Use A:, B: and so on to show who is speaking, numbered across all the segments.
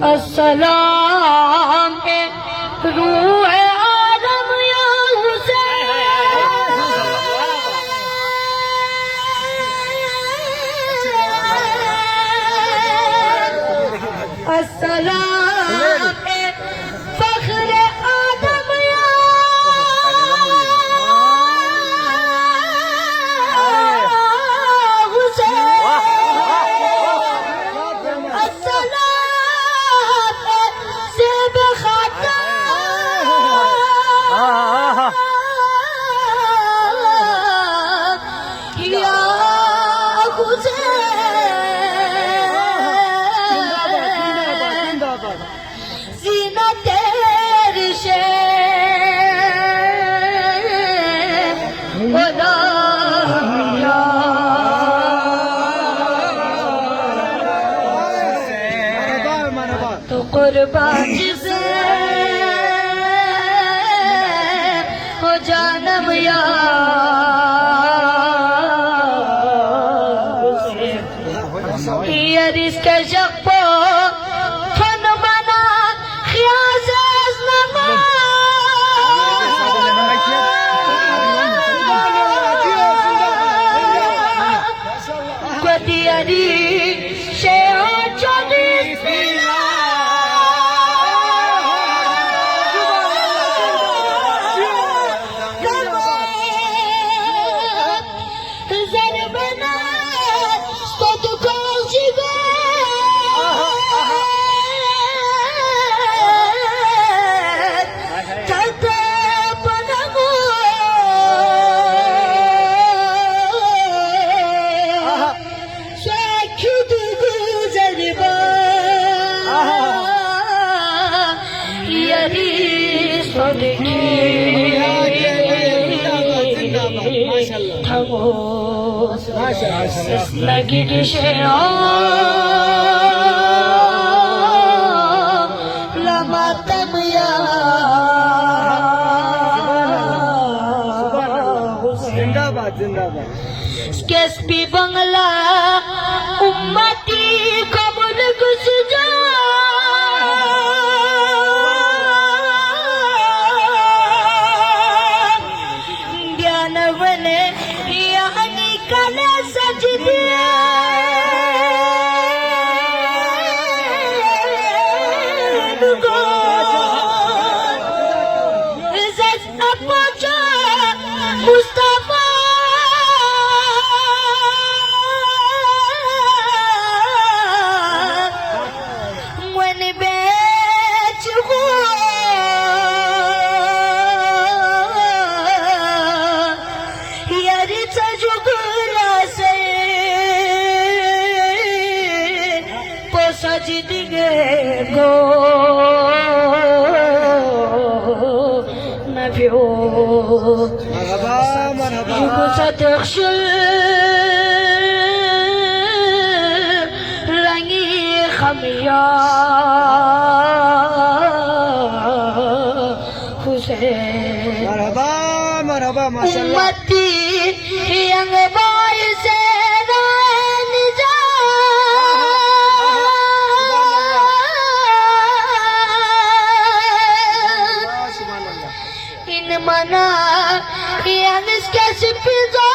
A: अस्सलाम रूह आदम या हुसैन अस्सलाम फख्र आदम या तो कुर्बान जिसे हो जानम या ये रिश्ते शक्को फन बना ख्यास नमा Kodiari Sheikh Chodi lagi di lama tamya zindabad zindabad kespi bangla ummati kabul gusja ज्ञानवने यानी कला सजदे इज्जत अपचा मुस्तफा मन बेच सजदिगे गो नबियो मरहबा मरहबा सदखशल रंगी खमिया हुसैन मरहबा मरहबा माशाअल्लाह उम्मती यंग बॉय से mana yang dikasih pizza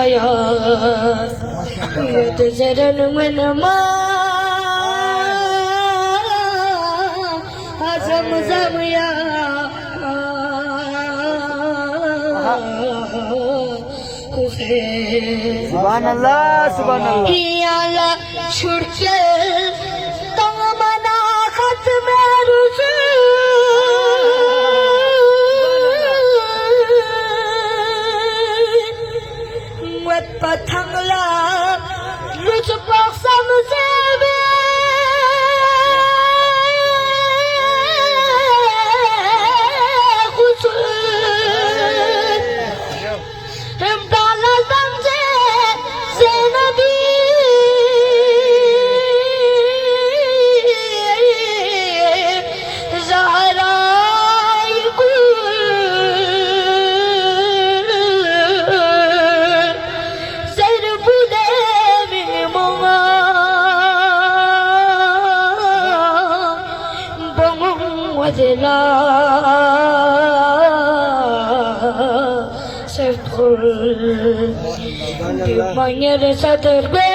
A: hayat yatzaran min ma azam zamya subhanallah subhanallah ya la churche tamana khat mein Manyer sadar be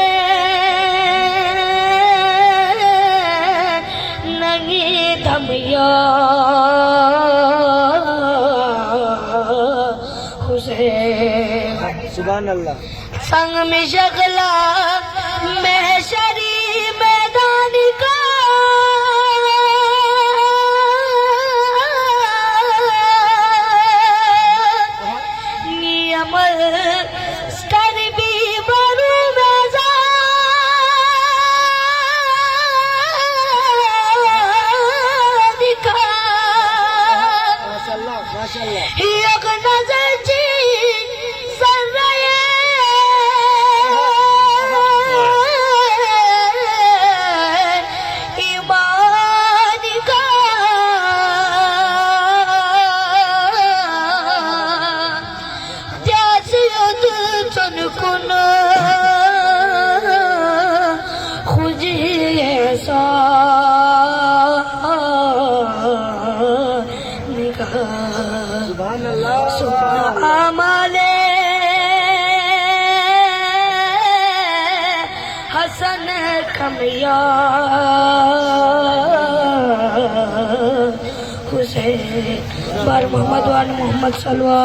A: nangi dhamya Hussein
B: सुभान अल्लाह
A: संग में शगला महशरी मैदान का नियमल करबी बरू दिखा
B: माशाल्लाह माशाल्लाह
A: एक नजर जी
B: सुभान अल्लाह
A: आमाले हसन कमिया हुसैन बार मोहम्मद वाल मोहम्मद सल्लल्लाहु